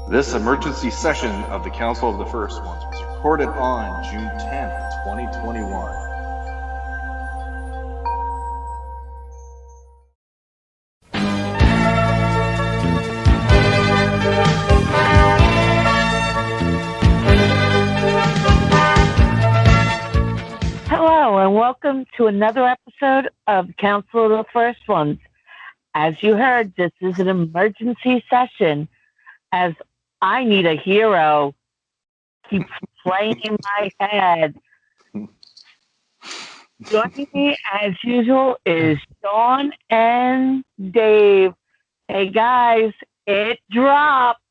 This emergency session of the Council of the First Ones was recorded on June 10th, 2021. Hello, and welcome to another episode of Council of the First Ones. As you heard, this is an emergency session, as I Need a Hero keeps playing in my head. Joining me, as usual, is Sean and Dave. Hey, guys, it dropped.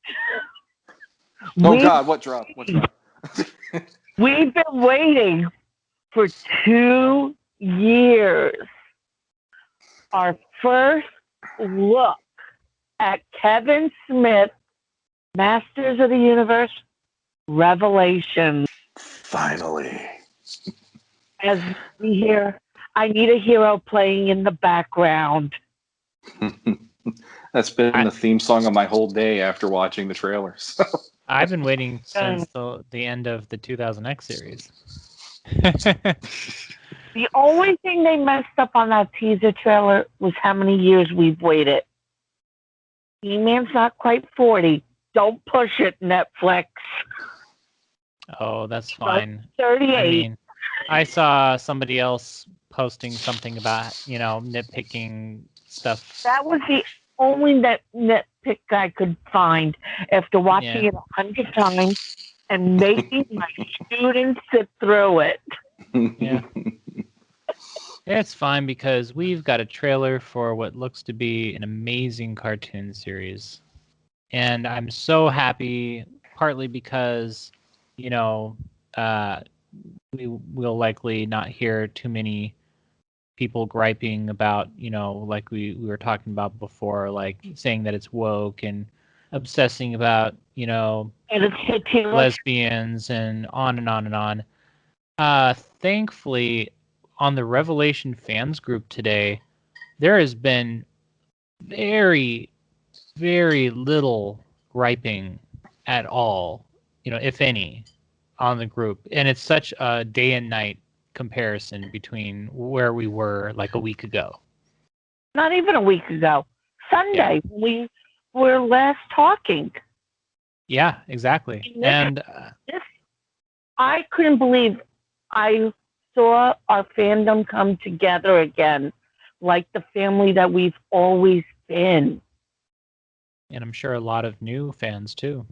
Oh, God, what drop? What drop? We've been waiting for 2 years. Our first look at Kevin Smith, Masters of the Universe, Revelations. Finally. As we hear, I Need a Hero playing in the background. That's been the theme song of my whole day after watching the trailers. I've been waiting since the end of the 2000X series. The only thing they messed up on that teaser trailer was how many years we've waited. He-Man's not quite 40. Don't push it, Netflix. Oh, that's fine. 38. I mean, I saw somebody else posting something about, nitpicking stuff. That was the only nitpick I could find after watching it 100 times and making my students sit through it. Yeah. It's fine because we've got a trailer for what looks to be an amazing cartoon series. And I'm so happy, partly because, we will likely not hear too many people griping about, like we were talking about before, like saying that it's woke and obsessing about, lesbians and on and on and on. Thankfully, on the Revelation fans group today, there has been very, very little griping at all, if any, on the group. And it's such a day and night comparison between where we were like a week ago. Not even a week ago. Sunday, we were last talking. Yeah, exactly. I couldn't believe I saw our fandom come together again, like the family that we've always been. And I'm sure a lot of new fans too.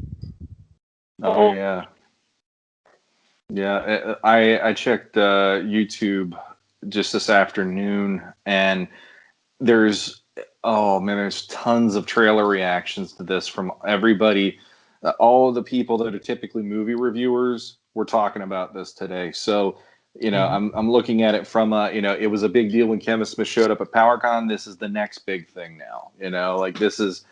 Oh, yeah. Yeah, I checked YouTube just this afternoon, and there's tons of trailer reactions to this from everybody. All of the people that are typically movie reviewers were talking about this today. So, I'm looking at it from it was a big deal when Kevin Smith showed up at PowerCon. This is the next big thing now. This is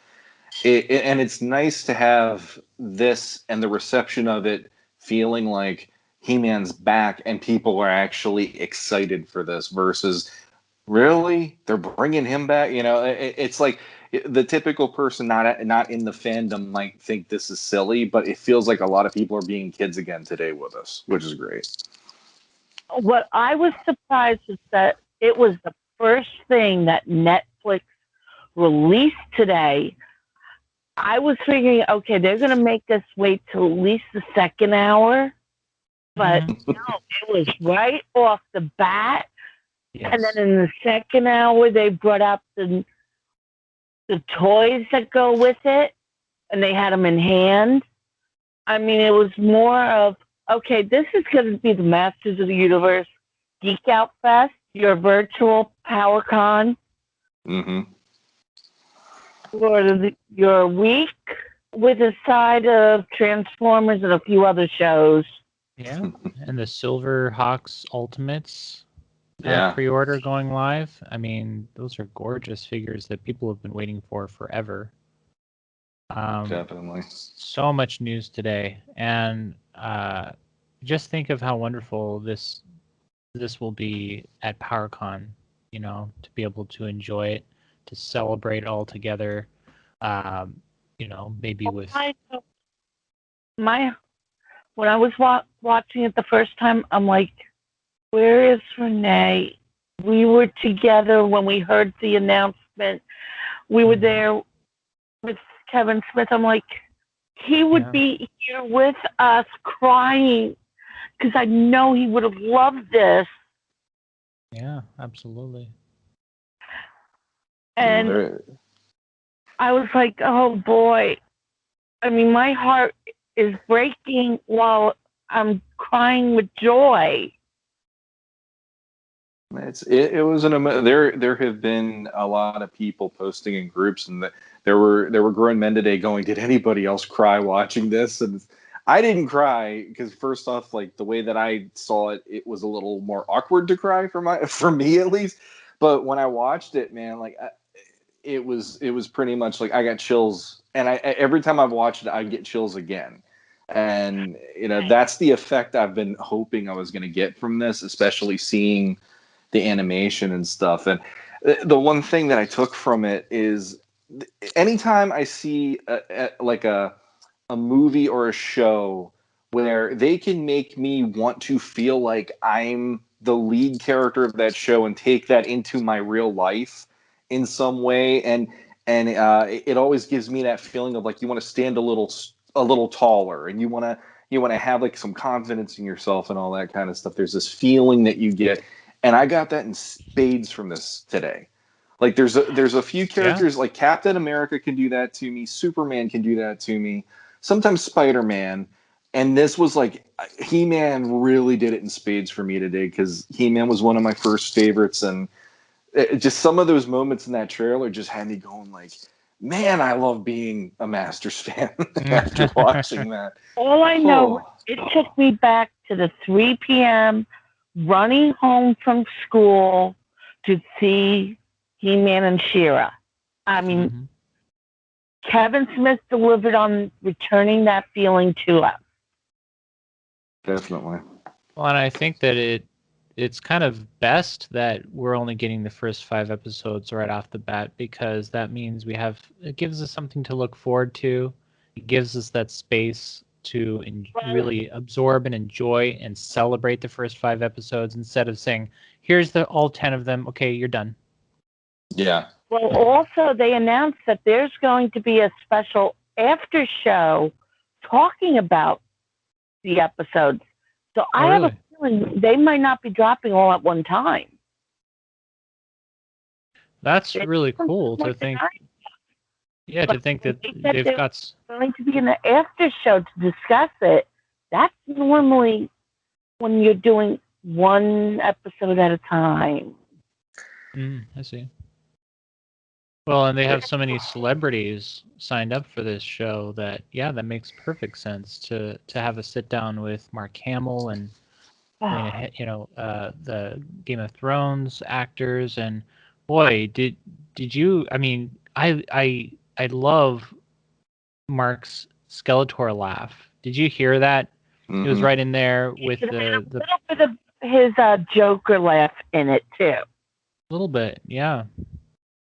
it, and it's nice to have this and the reception of it feeling like He-Man's back and people are actually excited for this versus really they're bringing him back. It's like the typical person not in the fandom might think this is silly, but it feels like a lot of people are being kids again today with us, which is great. What I was surprised is that it was the first thing that Netflix released today. I was figuring, okay, they're going to make us wait till at least the second hour. But no, it was right off the bat. Yes. And then in the second hour, they brought up the toys that go with it, and they had them in hand. I mean, it was more of, okay, this is going to be the Masters of the Universe Geek Out Fest, your virtual PowerCon. For your week with a side of Transformers and a few other shows. Yeah, and the Silver Hawks Ultimates pre-order going live. I mean, those are gorgeous figures that people have been waiting for forever. Definitely. So much news today, and just think of how wonderful this will be at PowerCon. To be able to enjoy it, to celebrate all together. Maybe with when I was watching it the first time, I'm like, where is Renee? We were together when we heard the announcement. We were there with Kevin Smith. I'm like, he would be here with us crying because I know he would have loved this. Yeah, absolutely. And I was like, oh boy. I mean, my heart is breaking while I'm crying with joy. It was there have been a lot of people posting in groups, and there were grown men today going, did anybody else cry watching this? And I didn't cry because, first off, like the way that I saw it, it was a little more awkward to cry for me at least. But when I watched it, man, like it was pretty much like I got chills, and every time I've watched it, I get chills again. And that's the effect I've been hoping I was going to get from this, especially seeing the animation and stuff. And the one thing that I took from it is anytime I see a movie or a show where they can make me want to feel like I'm the lead character of that show and take that into my real life in some way, and it always gives me that feeling of like you want to stand a little taller, and you want to have like some confidence in yourself and all that kind of stuff. There's this feeling that you get, and I got that in spades from this today. Like there's a few characters like Captain America can do that to me, Superman can do that to me, sometimes Spider-Man, and this was like He-Man really did it in spades for me today because He-Man was one of my first favorites, and just some of those moments in that trailer just had me going like, man, I love being a Masters fan after watching that. All I know, it took me back to the 3 p.m. running home from school to see He-Man and She-Ra. I mean, Kevin Smith delivered on returning that feeling to us. Definitely. Well, and I think that it's kind of best that we're only getting the first 5 episodes right off the bat, because that means it gives us something to look forward to. It gives us that space to really absorb and enjoy and celebrate the first 5 episodes instead of saying, here's all 10 of them. Okay, you're done. Yeah. Well, also, they announced that there's going to be a special after show talking about the episodes. So I have a feeling they might not be dropping all at one time. That's really cool to think. Yeah, to think that they've got going to be in the after show to discuss it. That's normally when you're doing one episode at a time. I see. Well, and they have so many celebrities signed up for this show that that makes perfect sense to have a sit down with Mark Hamill and the Game of Thrones actors. And boy, did you? I mean, I love Mark's Skeletor laugh. Did you hear that? It was right in there with the little bit of his Joker laugh in it too. A little bit, yeah.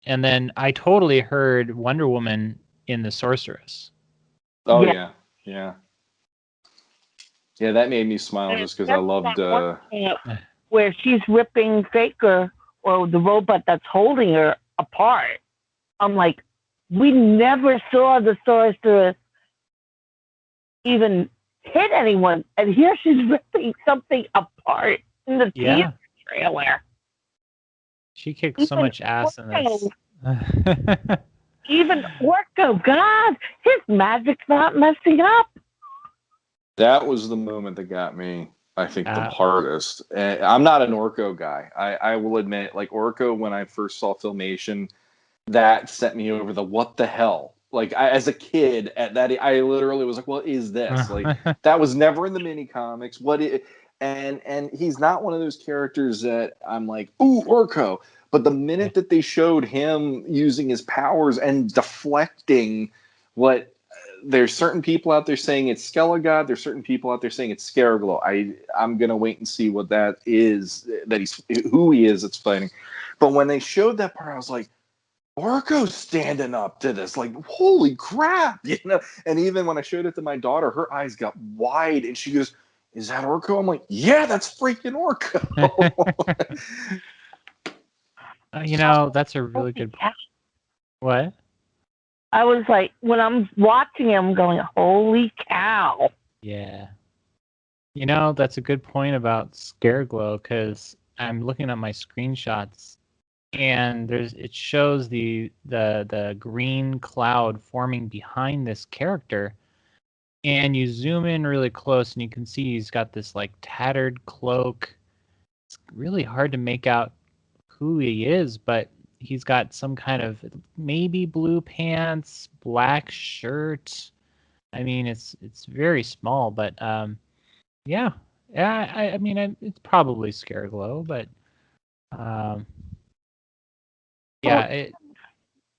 And then I totally heard Wonder Woman in The Sorceress. Oh yeah. That made me smile just because I loved where she's ripping Faker or the robot that's holding her apart. I'm like, we never saw the Sorceress even hit anyone, and here she's ripping something apart in the teaser trailer. She kicked so much ass in this. Even Orko, God, his magic's not messing up. That was the moment that got me, I think, the hardest. I'm not an Orko guy. I will admit, like Orko, when I first saw Filmation, that sent me over the what the hell. Like as a kid, at that I literally was like, "What is this?" Like that was never in the mini comics. And he's not one of those characters that I'm like, "Ooh, Orko." But the minute that they showed him using his powers and deflecting what there's certain people out there saying it's Skelegod, there's certain people out there saying it's Scareglow. I'm gonna wait and see what that is, who he is that's fighting. But when they showed that part, I was like, Orko's standing up to this, like, holy crap, you know. And even when I showed it to my daughter, her eyes got wide, and she goes, "Is that Orko?" I'm like, "Yeah, that's freaking Orko." That's a really Holy good. cow. What? I was like, when I'm watching him, going, "Holy cow!" Yeah. That's a good point about Scareglow, because I'm looking at my screenshots, and it shows the green cloud forming behind this character, and you zoom in really close, and you can see he's got this like tattered cloak. It's really hard to make out who he is, but he's got some kind of maybe blue pants, black shirt. I mean, it's very small, but yeah, yeah. I mean, it's probably Scareglow, but um, Well, yeah,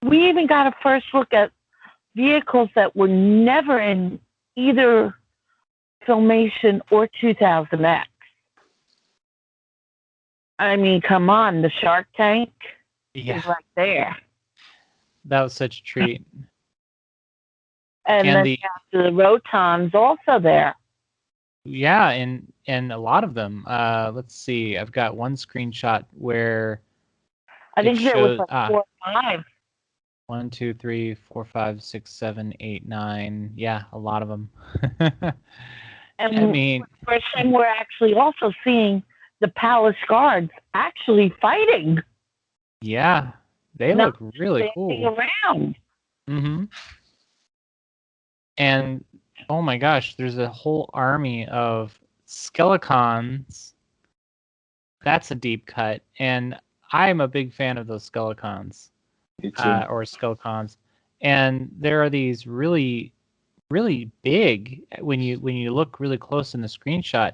we even got a first look at vehicles that were never in either Filmation or 2000X. I mean, come on, the Shark Tank yeah, is right there. that was such a treat. And And then the Rotons also there. yeah, and a lot of them. Let's see. I've got one screenshot where I it think there was shows like 4 or 5. 1, 2, 3, 4, 5, 6, 7, 8, 9. Yeah, a lot of them. I And mean, first time we're actually also seeing the Palace Guards actually fighting, yeah, they not look really standing cool. around. Mm-hmm. And oh my gosh, there's a whole army of skeletons. That's a deep cut, and I'm a big fan of those skeletons, Me too. or skeletons. And there are these really, really big. When you look really close in the screenshot,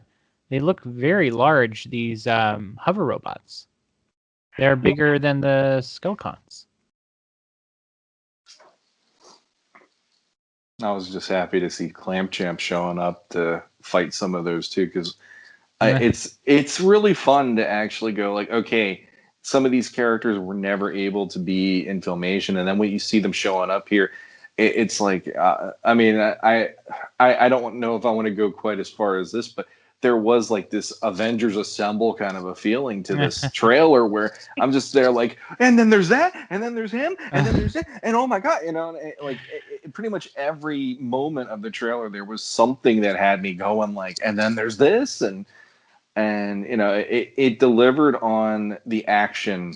they look very large. These hover robots. They're bigger than the skeletons. I was just happy to see Clamp Champ showing up to fight some of those too, because Eh, it's really fun to actually go like, okay, some of these characters were never able to be in Filmation, and then when you see them showing up here, it's like, I mean, I don't know if I want to go quite as far as this, but there was like this Avengers Assemble kind of a feeling to this trailer where I'm just there like, and then there's that, and then there's him, and then there's that, and oh my god, you know, like pretty much every moment of the trailer there was something that had me going like, and then there's this, and you know, it delivered on the action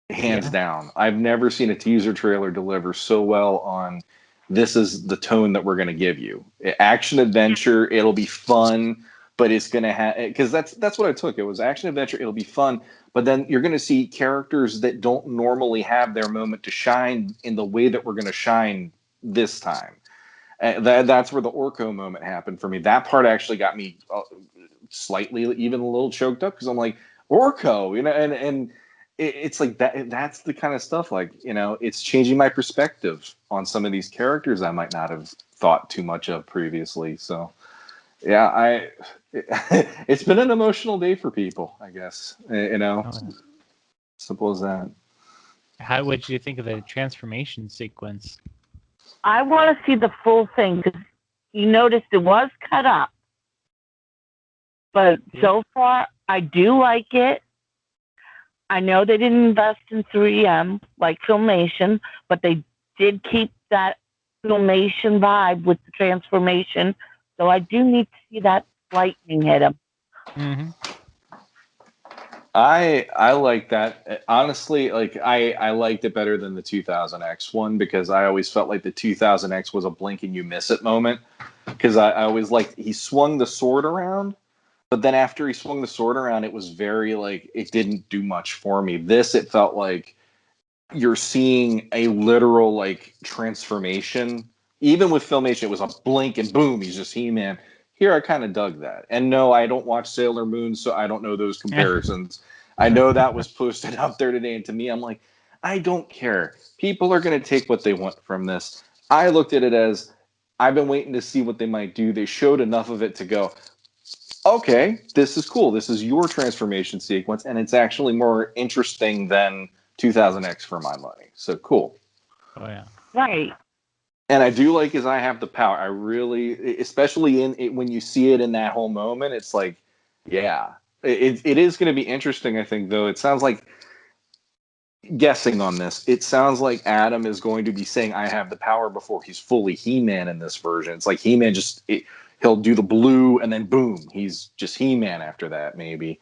hands yeah. down. I've never seen a teaser trailer deliver so well on this is the tone that we're going to give you. Action adventure, it'll be fun, but it's going to have, because that's what I took. It was action adventure, it'll be fun, but then you're going to see characters that don't normally have their moment to shine in the way that we're going to shine this time. That's where the Orko moment happened for me. That part actually got me slightly, even a little choked up, because I'm like, Orko, you know, and it's like that. That's the kind of stuff, like, you know, it's changing my perspective on some of these characters I might not have thought too much of previously. So yeah, it's been an emotional day for people, I guess. You know, Oh, yeah. simple as that. How would you think of the transformation sequence? I want to see the full thing because you noticed it was cut up. But so far, I do like it. I know they didn't invest in 3M like Filmation, but they did keep that Filmation vibe with the transformation. So I do need to see that lightning hit him. Mm-hmm. I like that. Honestly, like I liked it better than the 2000X one, because I always felt like the 2000X was a blink and you miss it moment, because I always liked he swung the sword around, but then after he swung the sword around, it was very like it didn't do much for me. This, it felt like you're seeing a literal like transformation. Even with Filmation, it was a blink and boom, he's just He-Man. Here, I kind of dug that. And no, I don't watch Sailor Moon, so I don't know those comparisons. I know that was posted out there today, and to me, I'm like, I don't care. People are going to take what they want from this. I looked at it as I've been waiting to see what they might do. They showed enough of it to go, okay, this is cool. This is your transformation sequence, and it's actually more interesting than 2000X for my money. So cool. Oh yeah. Right. And I do like is I have the power. I really, especially in it, when you see it in that whole moment, it's like, yeah, it is going to be interesting. I think though, it sounds like guessing on this. It sounds like Adam is going to be saying I have the power before he's fully He-Man in this version. It's like He-Man he'll do the blue and then boom, he's just He-Man after that maybe.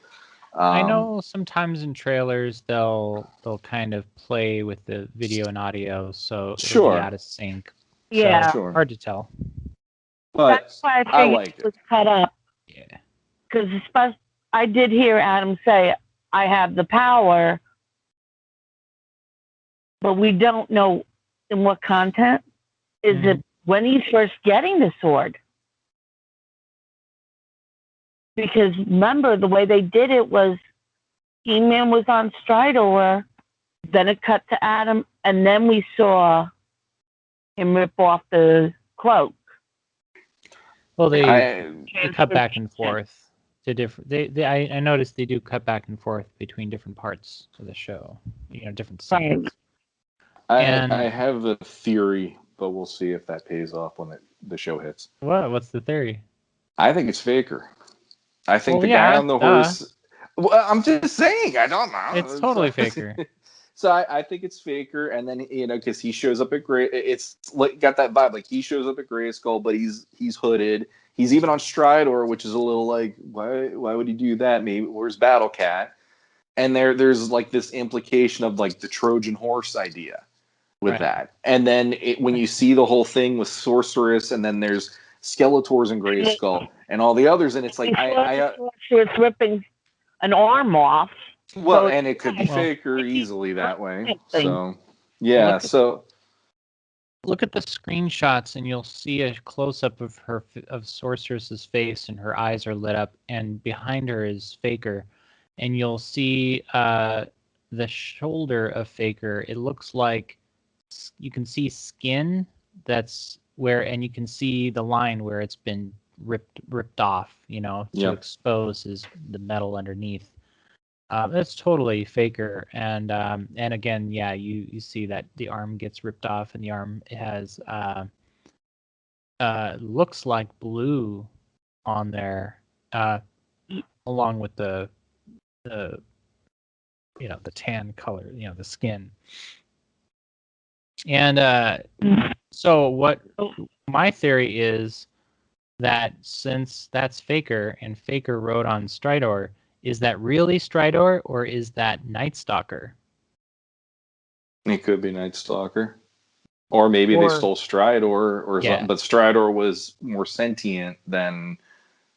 I know sometimes in trailers they'll kind of play with the video and audio, so it'll be Sure. out of sync. Yeah. So, Sure. hard to tell. But That's why I I figured like it it. was cut up. Yeah. Because I did hear Adam say, I have the power, but we don't know in what content. Is it when he's first getting the sword? Because remember, the way they did it was He-Man was on Stridor, then it cut to Adam, and then we saw him rip off the cloak. Well, they cut back and forth to different. I noticed they do cut back and forth between different parts of the show. Different scenes. Right. I have a theory, but we'll see if that pays off when the show hits. What's the theory? I think it's Faker. I think the yeah, guy on the horse. Well, I'm just saying. I don't know. It's totally Faker. So I think it's Faker, and then because he shows up at Gray, it's like, got that vibe. Like he shows up at Grayskull, but he's hooded. He's even on Stridor, which is a little like why would he do that? Maybe where's Battle Cat? And there's like this implication of like the Trojan horse idea with that. And then when you see the whole thing with Sorceress, and then there's Skeletors and Grayskull and all the others, and it's like Sorceress ripping an arm off. Well, and it could be Faker easily that way. So, yeah. Look at the screenshots, and you'll see a close up of Sorceress's face, and her eyes are lit up, and behind her is Faker, and you'll see the shoulder of Faker. It looks like you can see skin. That's where, and you can see the line where it's been ripped off. To expose the metal underneath. That's totally Faker, and again, yeah, you see that the arm gets ripped off, and the arm has looks like blue on there, along with the tan color, the skin. And so what my theory is that since that's Faker and Faker rode on Stridor, is that really Stridor or is that Night Stalker? It could be Night Stalker. Or maybe they stole Stridor or something, but Stridor was more sentient than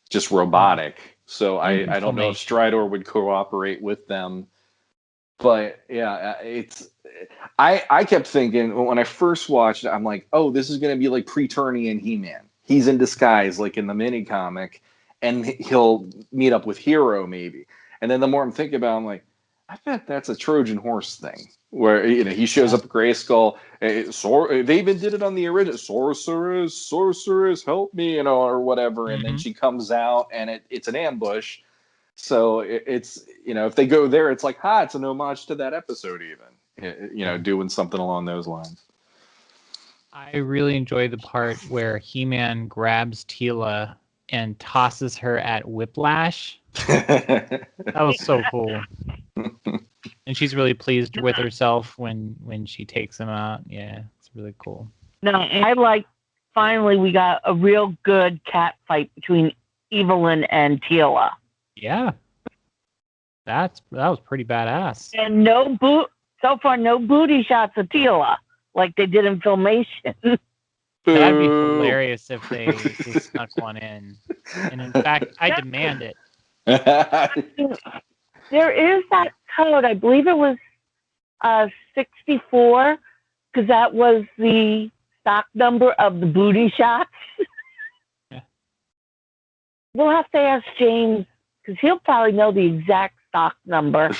just robotic. So I don't know if Stridor would cooperate with them. But yeah, I kept thinking when I first watched it, I'm like, oh, this is going to be like Preternian He-Man. He's in disguise, like in the mini comic, and he'll meet up with Hero maybe. And then the more I'm thinking about it, I'm like, I bet that's a Trojan horse thing where he shows up at Grayskull. They even did it on the original. Sorceress, help me, or whatever. And then she comes out, and it's an ambush. So it's if they go there, it's like it's an homage to that episode, even doing something along those lines. I really enjoy the part where He-Man grabs Teela and tosses her at Whiplash. That was so cool. And she's really pleased with herself when she takes him out. Yeah, it's really cool. No, I like. Finally, we got a real good cat fight between Evelyn and Teela. Yeah, that was pretty badass. And so far, no booty shots of Teela like they did in Filmation. That'd be hilarious if they snuck one in. And in fact, I demand it. There is that code. I believe it was 64, because that was the stock number of the booty shots. Yeah. We'll have to ask James, because he'll probably know the exact stock number.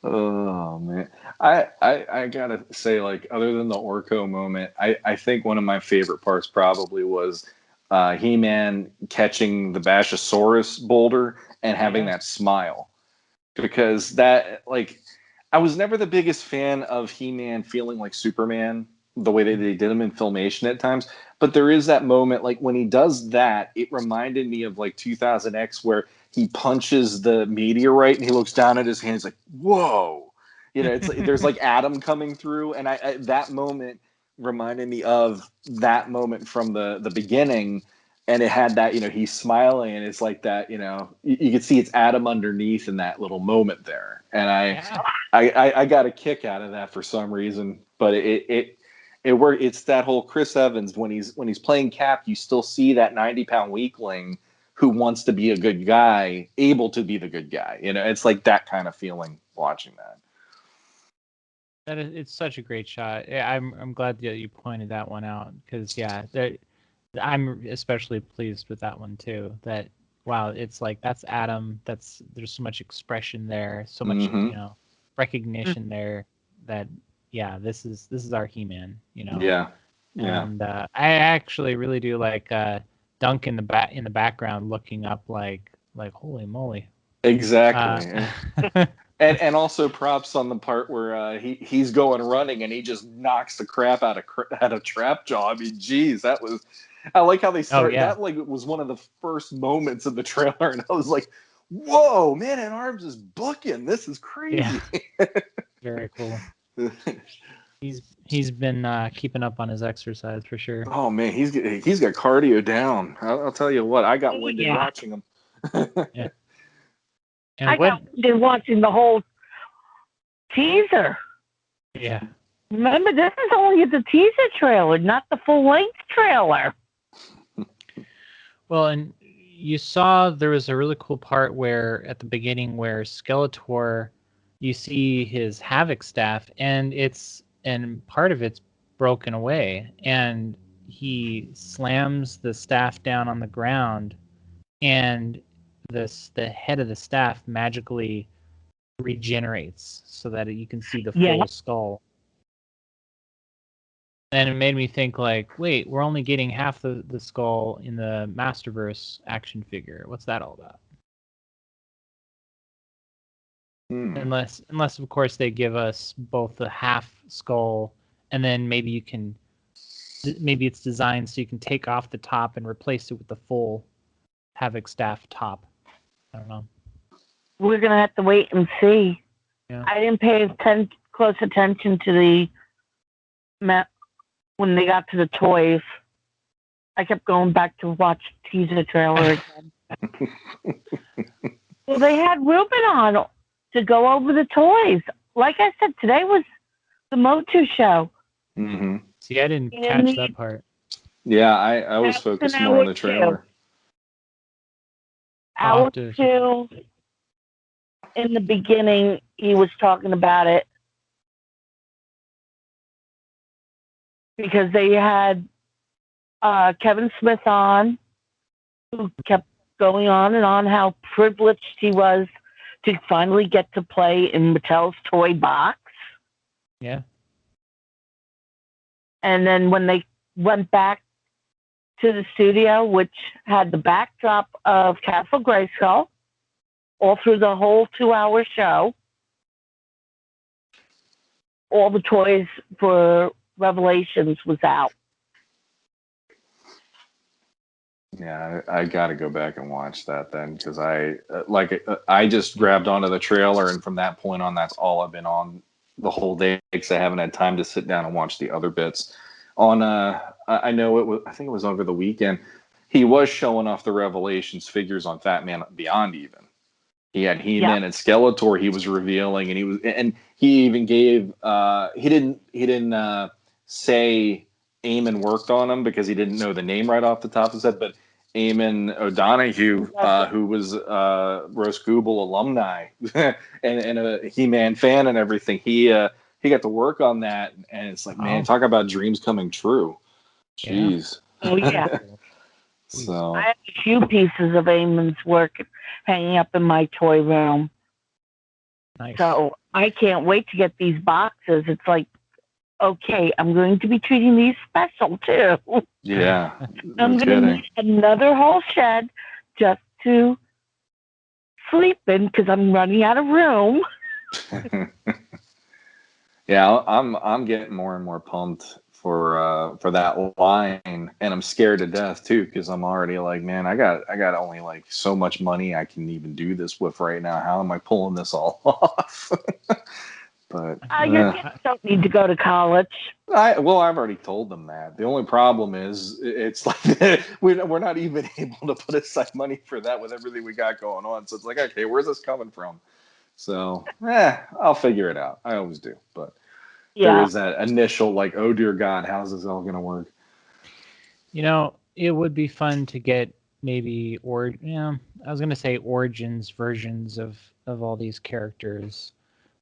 Oh man, I gotta say, like, other than the Orko moment, I think one of my favorite parts probably was He-Man catching the Bashosaurus boulder and having that smile. because that, like, I was never the biggest fan of He-Man feeling like Superman the way that they did him in Filmation at times. But there is that moment, like when he does that, it reminded me of like 2000X where he punches the meteorite and he looks down at his hand. He's like, "Whoa!" It's like, there's like Adam coming through, and I that moment reminded me of that moment from the beginning. And it had that, he's smiling, and it's like that, you can see it's Adam underneath in that little moment there. And Yeah. I got a kick out of that for some reason, but it worked. It's that whole Chris Evans when he's playing Cap, you still see that 90-pound weakling who wants to be a good guy, able to be the good guy. It's like that kind of feeling watching that. It's such a great shot. I'm glad that you pointed that one out because I'm especially pleased with that one too. That wow, it's like that's Adam. There's so much expression there, so much recognition there. That this is our He-Man. Yeah. And I actually really do like Dunk in the background looking up like holy moly. Exactly. And also props on the part where he's going running and he just knocks the crap out of Trapjaw. I mean, geez, I like how they started. Oh, yeah. That like was one of the first moments of the trailer, and I was like, "Whoa, Man at Arms is booking. This is crazy." Yeah. Very cool. He's been keeping up on his exercise for sure. Oh man, he's got cardio down. I'll tell you what, I got winded watching him. Yeah. And I got winded watching the whole teaser. Yeah. Remember, this is only the teaser trailer, not the full-length trailer. Well, and you saw there was a really cool part where at the beginning where Skeletor, you see his Havoc staff, and part of it's broken away, and he slams the staff down on the ground, and the head of the staff magically regenerates so that you can see the full skull. And it made me think like, wait, we're only getting half the skull in the Masterverse action figure. What's that all about? Unless of course they give us both the half skull, and then maybe it's designed so you can take off the top and replace it with the full Havoc staff top. I don't know. We're gonna have to wait and see. Yeah. I didn't pay close attention to the when they got to the toys. I kept going back to watch the teaser trailer again. Well, they had Ruben on to go over the toys. Like I said, today was the Motu show. Mm-hmm. See, I didn't catch that part. Yeah, I was focused more on the trailer. Hour 2, in the beginning, he was talking about it because they had Kevin Smith on, who kept going on and on how privileged he was to finally get to play in Mattel's toy box. Yeah. And then when they went back to the studio, which had the backdrop of Castle Grayskull all through the whole 2-hour show, all the toys for Revelations was out. Yeah, I got to go back and watch that then, because I just grabbed onto the trailer, and from that point on, that's all I've been on the whole day, because I haven't had time to sit down and watch the other bits. I know I think it was over the weekend. He was showing off the Revelations figures on Fat Man Beyond. Even he had He-Man and Skeletor. He was revealing, and he even gave. He didn't say Eamon worked on him because he didn't know the name right off the top of his head, but Eamon O'Donoghue, who was Roast Google alumni and a He-Man fan and everything, he got to work on that, and it's like, man, talk about dreams coming true. Jeez. Yeah. Oh yeah. So I have a few pieces of Eamon's work hanging up in my toy room. Nice. So I can't wait to get these boxes. It's like, okay, I'm going to be treating these special too. Yeah. I'm going to need another whole shed just to sleeping because I'm running out of room. Yeah, I'm getting more and more pumped for that line, and I'm scared to death too because I'm already like, man, I got only like so much money I can even do this with right now. How am I pulling this all off? But Your kids don't need to go to college. I've already told them that. The only problem is it's like we're not even able to put aside money for that with everything we got going on. So it's like, okay, where's this coming from? So, I'll figure it out. I always do, but there Yeah. is that initial like, oh dear God, how's this all gonna work? It would be fun to get maybe I was gonna say origins versions of all these characters,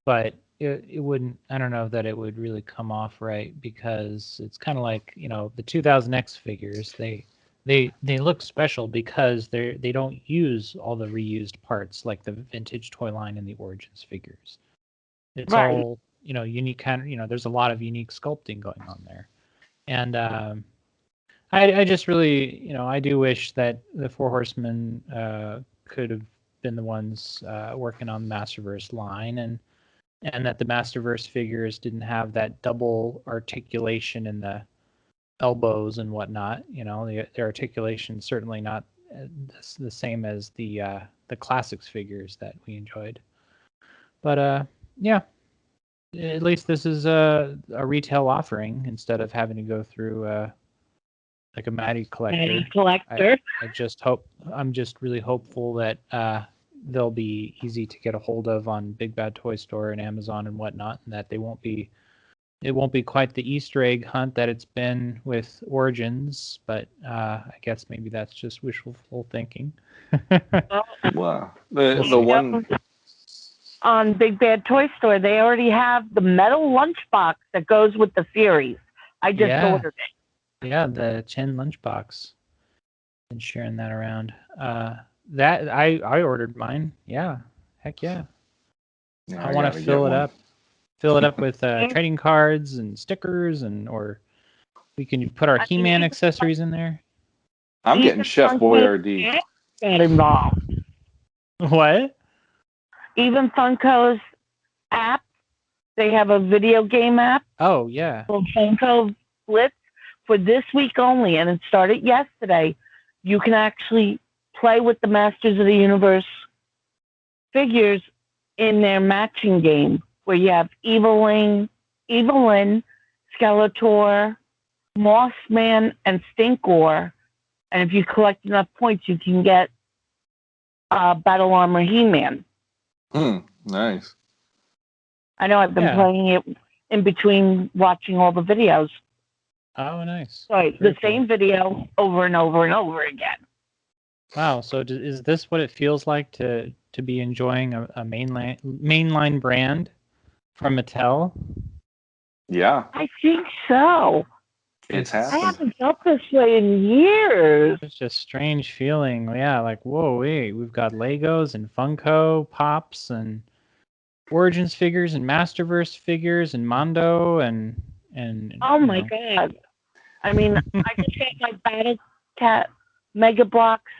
but it wouldn't. I don't know that it would really come off right because it's kind of like the 2000X figures. They look special because they don't use all the reused parts like the vintage toy line and the origins figures. It's Right. all unique kind of there's a lot of unique sculpting going on there, and I just really I do wish that the Four Horsemen could have been the ones working on the Masterverse line, and that the Masterverse figures didn't have that double articulation in the elbows and whatnot. Their articulation certainly not the same as the classics figures that we enjoyed. But yeah, at least this is a retail offering instead of having to go through like a Maddie collector. I'm just really hopeful that they'll be easy to get a hold of on Big Bad Toy Store and Amazon and whatnot, and that it won't be quite the Easter egg hunt that it's been with Origins, but I guess maybe that's just wishful thinking. Wow, We'll the see. one. On Big Bad Toy Store, they already have the metal lunchbox that goes with the series. I just ordered it. Yeah, the Chen lunchbox. Been sharing that around. That I ordered mine. Yeah, heck yeah. Yeah, I want to fill it up. Fill it up with trading cards and stickers, or we can put our He-Man accessories in there. I'm getting Chef Boyardee. Got involved. What? Even Funko's app, they have a video game app Oh yeah. called Funko Blitz for this week only, and it started yesterday. You can actually play with the Masters of the Universe figures in their matching game, where you have Evelyn, Skeletor, Mossman, and Stinkor. And if you collect enough points, you can get Battle Armor He-Man. Nice. I know I've been playing it in between watching all the videos. Oh, nice. So the same video over and over and over again. Wow. So is this what it feels like to be enjoying a mainline brand from Mattel? Yeah. I think so. It's I happened. haven't felt this way in years. It's just a strange feeling. Yeah, like, whoa, wait, we've got Legos and Funko Pops and Origins figures and Masterverse figures and Mondo and oh my God. I mean, I just got my Battle Cat Mega Bloks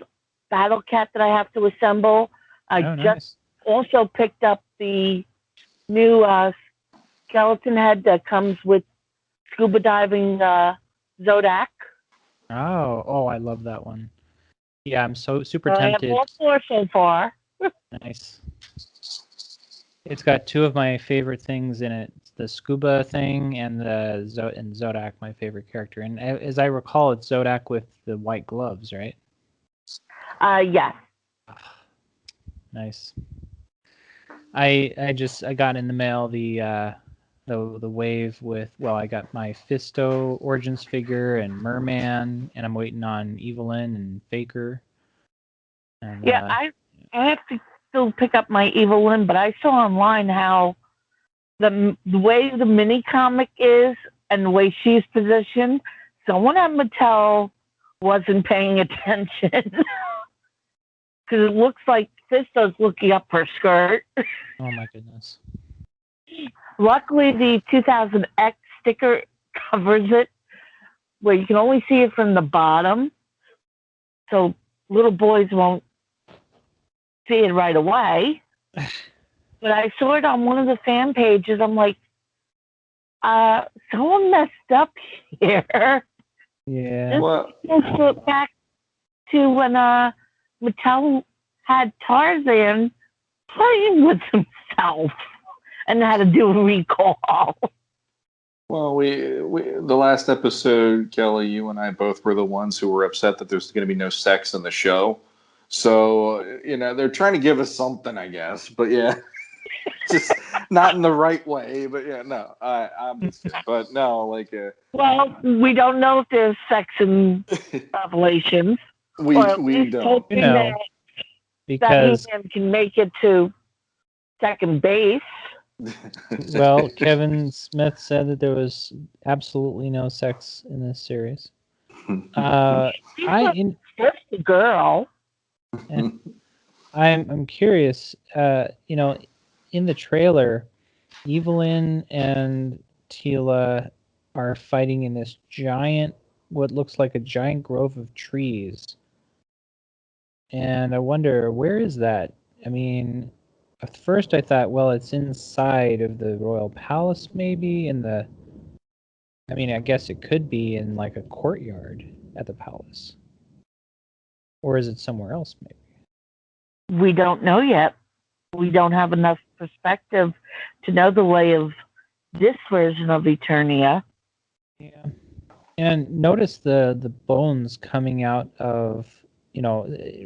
Battle Cat that I have to assemble. I just also picked up the new skeleton head that comes with scuba diving Zodak. Oh, I love that one. Yeah, I'm so super tempted. I have all four so far. Nice. It's got two of my favorite things in it: the scuba thing and the Zodak, my favorite character. And as I recall, it's Zodak with the white gloves, right? Yes. Nice. I got in the mail the wave with, I got my Fisto Origins figure and Merman, and I'm waiting on Evelyn and Faker. And, I have to still pick up my Evelyn, but I saw online how the way the mini comic is and the way she's positioned, someone at Mattel wasn't paying attention. Because it looks like Fisto's looking up her skirt. Oh my goodness. Luckily, the 2000X sticker covers it, where you can only see it from the bottom. So little boys won't see it right away. But I saw it on one of the fan pages. I'm like, someone messed up here. Yeah. Let's look back to when Mattel had Tarzan playing with himself and had to do a recall. Well, we the last episode, Kelly, you and I both were the ones who were upset that there's going to be no sex in the show. So they're trying to give us something, I guess. But yeah, just not in the right way. But yeah, no, I'm just kidding. But no, like well, we don't know if there's sex in Revelations, or at we least don't. hoping No, that because He-Man can make it to second base. well, Kevin Smith said that there was absolutely no sex in this series. He's just a girl. I'm curious. In the trailer, Evelyn and Tila are fighting in this giant, what looks like a giant grove of trees. And I wonder, where is that? I mean, at first I thought, well, it's inside of the royal palace, maybe I guess it could be in like a courtyard at the palace. Or is it somewhere else, maybe? We don't know yet. We don't have enough perspective to know the lay of this version of Eternia. Yeah. And notice the bones coming out of,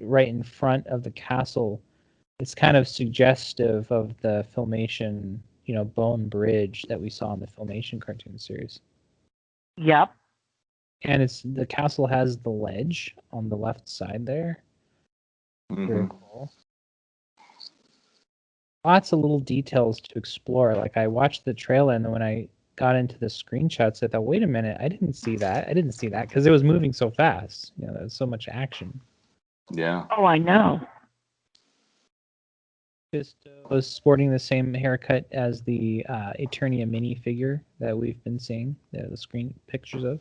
right in front of the castle. It's kind of suggestive of the Filmation, bone bridge that we saw in the Filmation cartoon series. Yep. And the castle has the ledge on the left side there. Mm-hmm. Very cool. Lots of little details to explore. Like I watched the trailer, and then when I got into the screenshots, I thought, wait a minute, I didn't see that because it was moving so fast. There was so much action. Yeah. Oh, I know. Just was sporting the same haircut as the Eternia minifigure that we've been seeing, the screen pictures of.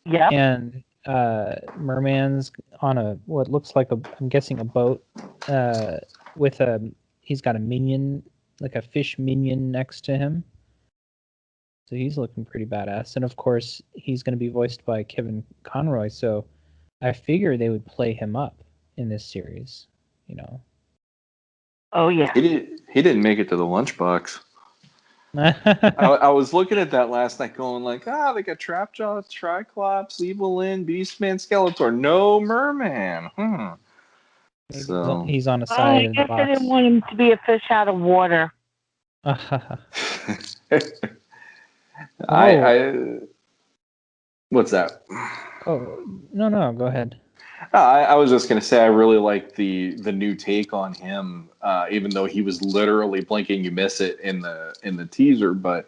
Yeah. And Merman's on what looks like I'm guessing a boat with he's got a minion, like a fish minion next to him. So he's looking pretty badass. And of course, he's going to be voiced by Kevin Conroy. So I figure they would play him up in this series, Oh, yeah. He didn't make it to the lunchbox. I was looking at that last night going like, they got Trapjaw, Triclops, Evelyn, Beastman, Skeletor. No Merman. So he's on a side of the box. I didn't want him to be a fish out of water. What's that? Oh, no, go ahead. I was just gonna say I really like the new take on him, even though he was literally blinking, you miss it in the teaser. But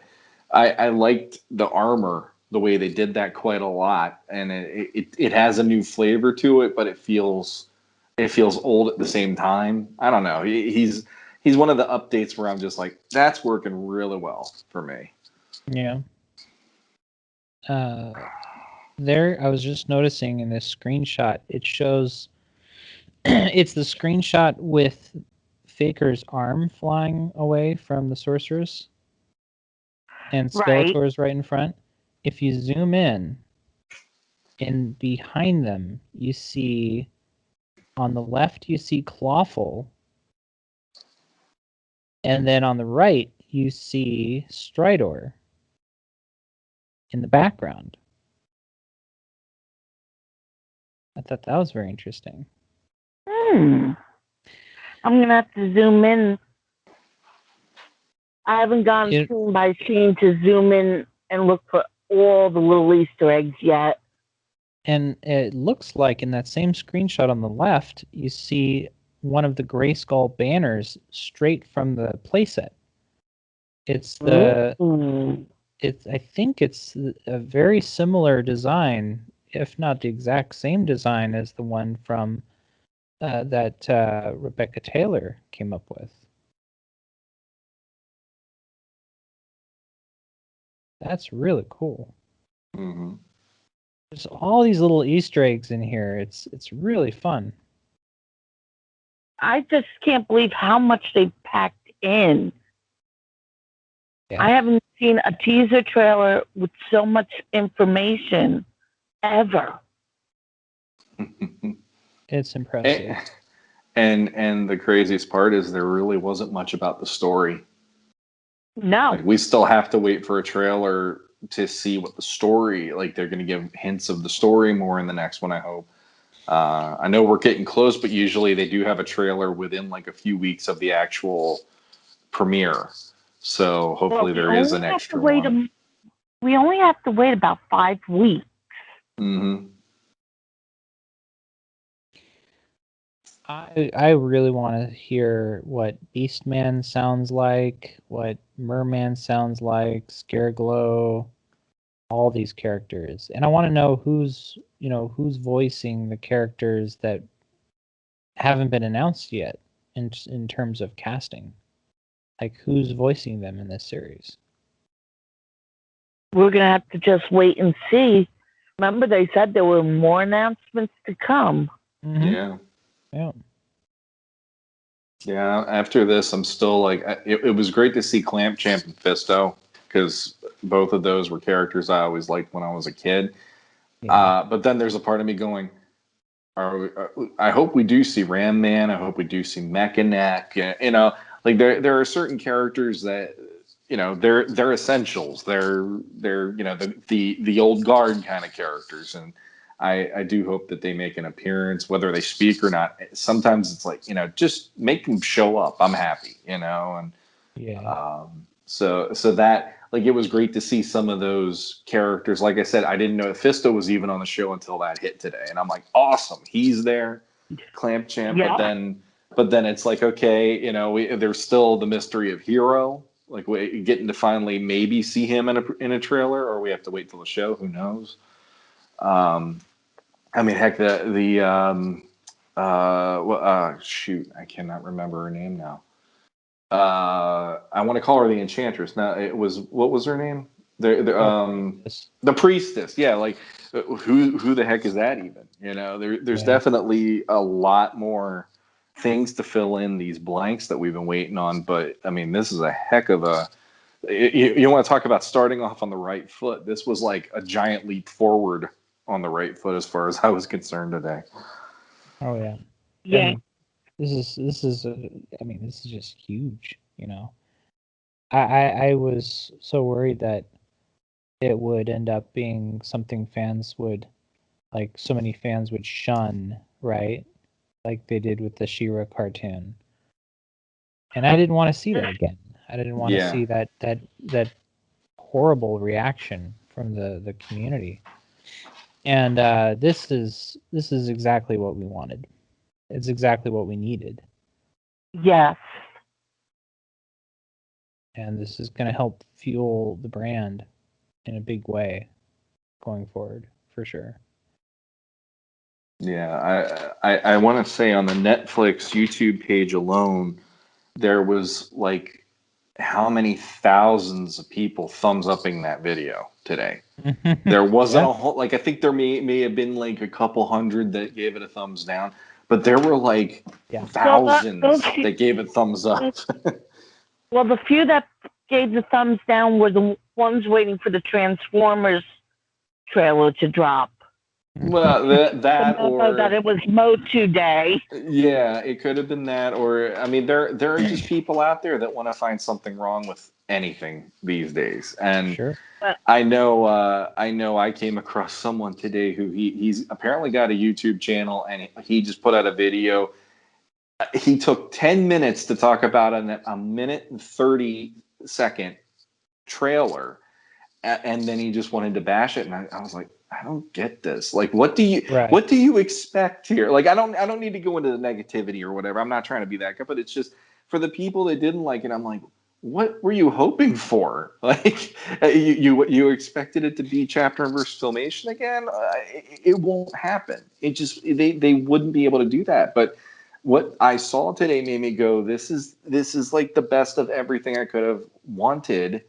I liked the armor, the way they did that quite a lot, and it has a new flavor to it, but it feels old at the same time. I don't know. He's one of the updates where I'm just like, that's working really well for me. Yeah. There, I was just noticing in this screenshot, it shows it's the screenshot with Faker's arm flying away from the sorceress, and Skeletor's right in front. If you zoom in, and behind them, you see on the left you see Clawful, and then on the right you see Stridor in the background. I thought that was very interesting. I'm going to have to zoom in. I haven't gone scene by scene to zoom in and look for all the little Easter eggs yet. And it looks like in that same screenshot on the left, you see one of the Grayskull banners straight from the playset. It's I think it's a very similar design, if not the exact same design as the one from that Rebecca Taylor came up with. That's really cool. Mm-hmm. There's all these little Easter eggs in here. It's really fun. I just can't believe how much they packed in. Yeah. I haven't seen a teaser trailer with so much information ever. It's impressive. And the craziest part is there really wasn't much about the story. No. Like, we still have to wait for a trailer to see what the story, like, they're going to give hints of the story more in the next one, I hope. I know we're getting close, but usually they do have a trailer within like a few weeks of the actual premiere. So hopefully there is an extra one. We only have to wait about 5 weeks. Mm-hmm. I really want to hear what Beastman sounds like, what Merman sounds like, Scareglow, all these characters, and I want to know who's voicing the characters that haven't been announced yet in terms of casting. Like, who's voicing them in this series? We're going to have to just wait and see. Remember, they said there were more announcements to come. Yeah. Yeah. Yeah. After this, I'm still like, it was great to see Clamp Champ and Fisto, because both of those were characters I always liked when I was a kid. Yeah. But then there's a part of me going, I hope we do see Ram Man. I hope we do see Mechanic. You know, like there are certain characters that, you know, they're essentials. They're you know, the old guard kind of characters, and I do hope that they make an appearance, whether they speak or not. Sometimes it's like, you know, just make them show up. I'm happy, you know, and Yeah. so that, like, it was great to see some of those characters. Like I said, I didn't know Fisto was even on the show until that hit today, and I'm like, awesome, he's there, Clamp Champ. Yeah. But then it's like, okay, you know, there's still the mystery of Hero. Like, we getting to finally maybe see him in a trailer, or we have to wait till the show. Who knows? I mean, heck, shoot, I cannot remember her name now. I want to call her the Enchantress. Now, it was, what was her name? The Priestess. Yeah, like, who the heck is that even? You know, there's definitely a lot more things to fill in these blanks that we've been waiting on. But I mean, this is a heck of a. You want to talk about starting off on the right foot? This was like a giant leap forward on the right foot as far as I was concerned today. Oh yeah. Yeah. And this is I mean, this is just huge, you know. I was so worried that it would end up being something fans would, like, so many fans would shun, right? Like they did with the She-Ra cartoon. And I didn't want to see that again. I didn't want to see that horrible reaction from the community. And this is exactly what we wanted. It's exactly what we needed. Yes. And this is going to help fuel the brand in a big way going forward, for sure. Yeah, I want to say on the Netflix YouTube page alone, there was like how many thousands of people thumbs upping that video today. There wasn't a whole, like, I think there may have been like a couple hundred that gave it a thumbs down, but there were like thousands that gave it thumbs up. Well, the few that gave the thumbs down were the ones waiting for the Transformers trailer to drop. Well, that or that it was Motu Day. Yeah, it could have been that, or I mean, there are just people out there that want to find something wrong with anything these days, and Sure. I know I came across someone today who he's apparently got a YouTube channel, and he just put out a video. He took 10 minutes to talk about a minute and 30-second trailer, and then he just wanted to bash it, and I was like, I don't get this. Like, what do you expect here? Like, I don't need to go into the negativity or whatever. I'm not trying to be that guy, but it's just for the people that didn't like it. I'm like, what were you hoping for? Like, you expected it to be chapter and verse Filmation again? It won't happen. It just they wouldn't be able to do that. But what I saw today made me go, this is like the best of everything I could have wanted.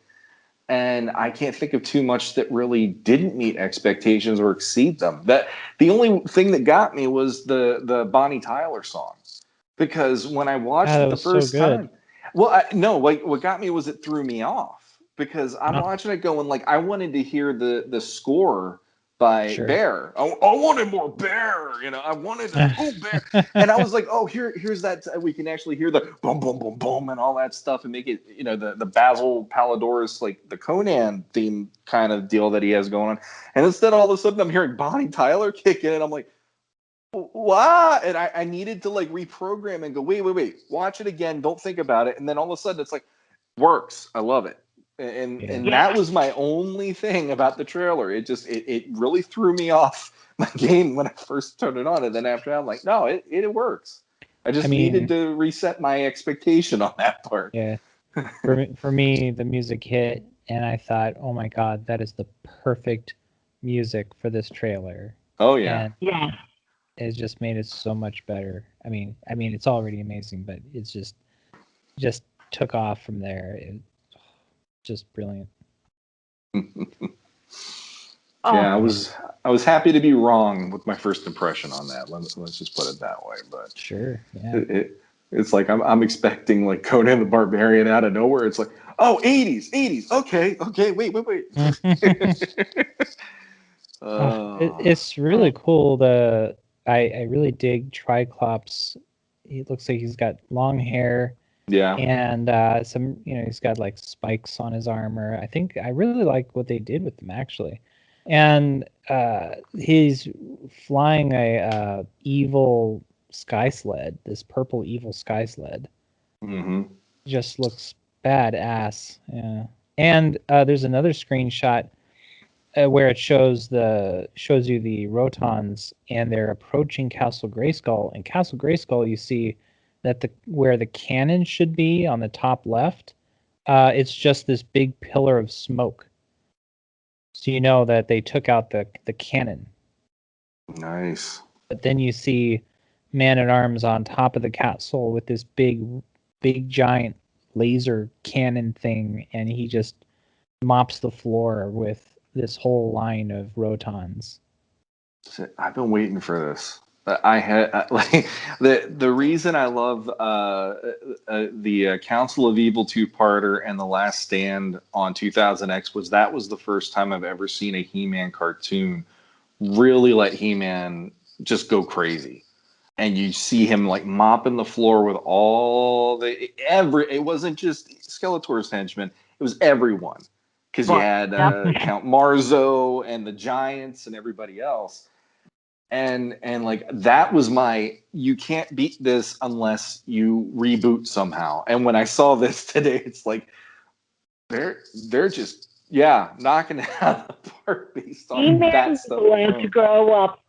And I can't think of too much that really didn't meet expectations or exceed them. That the only thing that got me was the Bonnie Tyler song. because when I watched God, it that the was so first good. time, well, no, what got me was it threw me off because I'm Oh, watching it going like I wanted to hear the score by sure. Bear. I wanted more Bear, I wanted to oh Bear, and I was like, oh, here's that we can actually hear the boom boom boom boom and all that stuff and make it the Basil Pallador's like the Conan theme kind of deal that he has going on, and instead all of a sudden I'm hearing Bonnie Tyler kick in, and I'm like, wow. And I needed to like reprogram and go, wait, watch it again, don't think about it, and then all of a sudden it's like works. I love it. And Yeah. that Yeah. was my only thing about the trailer. It really threw me off my game when I first turned it on, and then after that I'm like, no, it works. I I just needed mean, to reset my expectation on that part. yeah. For me, the music hit, and I thought, oh my God, that is the perfect music for this trailer, Oh yeah. and Yeah. it just made it so much better. I mean, it's already amazing, but it's just took off from there. It just brilliant. Yeah, Oh, I was happy to be wrong with my first impression on that. Let's just put it that way. But Sure, yeah. it's like I'm expecting like Conan the Barbarian out of nowhere. It's like, oh, 80s. Okay, wait. uh, It's really cool. I really dig Triclops. He looks like he's got long hair yeah, and some, he's got like spikes on his armor. I think I really like what they did with him actually, and he's flying a evil sky sled. This purple evil sky sled hmm just looks badass. Yeah, and there's another screenshot where it shows you the Rotons and they're approaching Castle Grayskull. And Castle Grayskull, you see that the where the cannon should be on the top left, it's just this big pillar of smoke. So you know that they took out the cannon. nice. But then you see Man at Arms on top of the castle with this big giant laser cannon thing, and he just mops the floor with this whole line of Rotons. I've been waiting for this. I had like the reason I love the Council of Evil two-parter and the Last Stand on 2000X was that was the first time I've ever seen a He-Man cartoon really let He-Man just go crazy. And you see him like mopping the floor with all it wasn't just Skeletor's henchmen, it was everyone. Because you right. had Yep. Count Marzo and the Giants and everybody else. And like that was my you can't beat this unless you reboot somehow. And when I saw this today, it's like they're just knocking it out of the park based on that He-Man was stuff allowed to alone. grow up.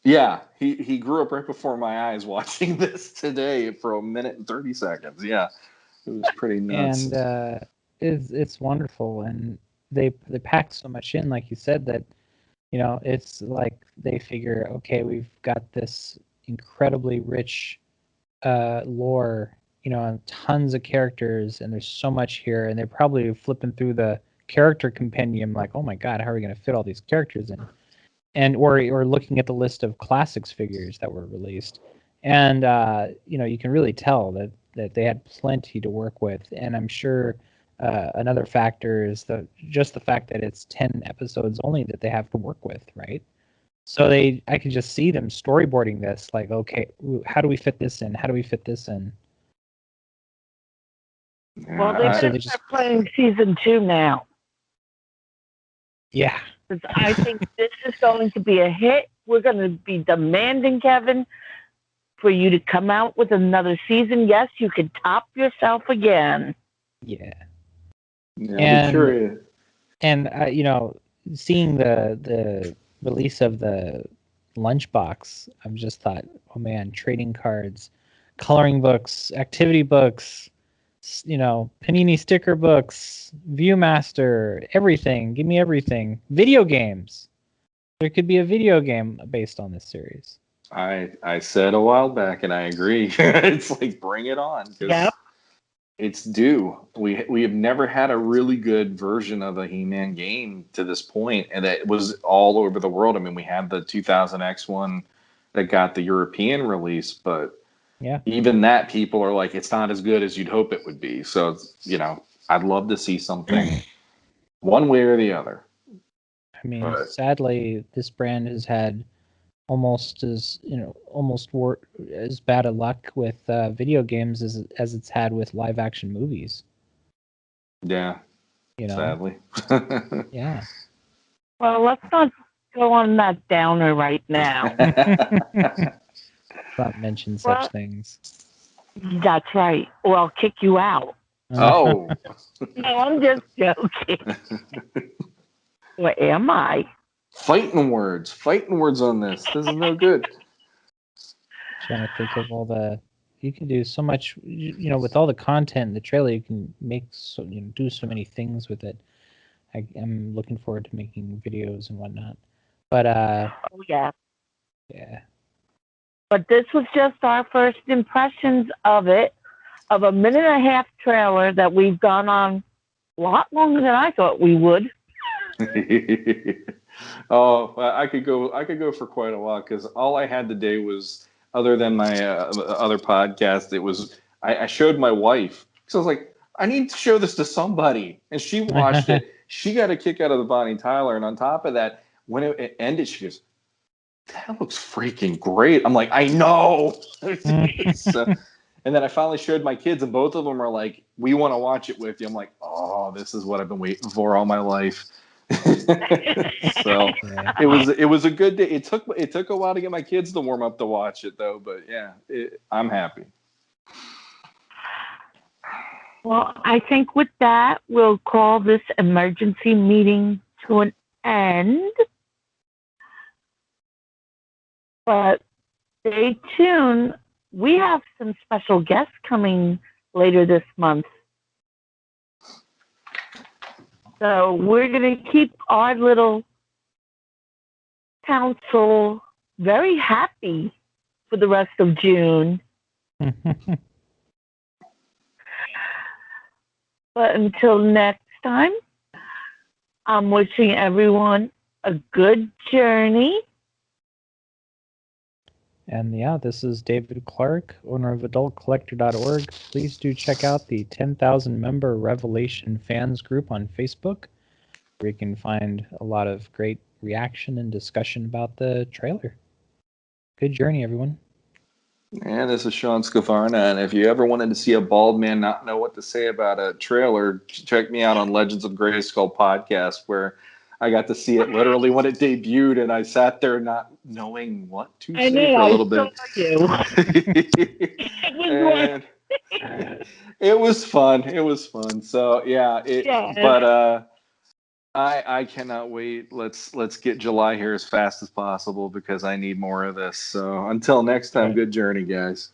Yeah, he grew up right before my eyes watching this today for a minute and 30 seconds. Yeah, it was pretty And nuts. it's wonderful, and they pack so much in, like you said, that it's like they figure, okay, we've got this incredibly rich lore, and tons of characters, and there's so much here, and they're probably flipping through the character compendium like, oh my God, how are we going to fit all these characters in? And or looking at the list of classics figures that were released, and you can really tell that they had plenty to work with. And I'm sure another factor is the fact that it's 10 episodes only that they have to work with, right? So I could just see them storyboarding this, like, okay, how do we fit this in? How do we fit this in? Well, they And Yeah, so better they start just, planning season 2 now. yeah, Because I think this is going to be a hit. We're going to be demanding, Kevin, for you to come out with another season. Yes, you could top yourself again. yeah, I'll be and curious. and seeing the release of the lunchbox, I've just thought, oh man, trading cards, coloring books, activity books, Panini sticker books, Viewmaster, everything. Give me everything. Video games. There could be a video game based on this series. I said a while back, and I agree. It's like bring it on Yep. because it's due. We have never had a really good version of a He-Man game to this point, and it was all over the world. I mean, we had the 2000X one that got the European release, but Yeah. even that, people are like, it's not as good as you'd hope it would be. So, I'd love to see something one way or the other. I mean, But sadly, this brand has had almost as as bad a luck with video games as it's had with live action movies. yeah, You know, sadly. yeah. Well, let's not go on that downer right now. Not mention such Well, things. that's right. Or I'll kick you out. Oh. No, I'm just joking. Or am I? Fighting words on this. This is no good. Trying to think of all the you can do so much. With all the content in the trailer, you can make do so many things with it. I'm looking forward to making videos and whatnot. But Oh, yeah. yeah. But this was just our first impressions of it, of a minute and a half trailer that we've gone on a lot longer than I thought we would. Oh, I could go for quite a while because all I had today was, other than my other podcast, it was I showed my wife because I was like, I need to show this to somebody, and she watched it. She got a kick out of the Bonnie Tyler, and on top of that, when it ended, she goes, "That looks freaking great." I'm like, I know. So, and then I finally showed my kids, and both of them are like, "We want to watch it with you." I'm like, "Oh, this is what I've been waiting for all my life." So Yeah. it was a good day. It took a while to get my kids to warm up to watch it though, but yeah, I'm happy. Well, I think with that, we'll call this emergency meeting to an end. But stay tuned. We have some special guests coming later this month. So we're going to keep our little council very happy for the rest of June. But until next time, I'm wishing everyone a good journey. And yeah, this is David Clark, owner of AdultCollector.org. Please do check out the 10,000 member Revelation fans group on Facebook, where you can find a lot of great reaction and discussion about the trailer. Good journey, everyone. And this is Sean Scavarna, and if you ever wanted to see a bald man not know what to say about a trailer, check me out on Legends of Grayskull podcast, where I got to see it literally when it debuted, and I sat there not knowing what to I say know, for a I little saw bit. you. And it was fun. It was fun. So yeah, but I cannot wait. Let's get July here as fast as possible because I need more of this. So until next time, good journey, guys.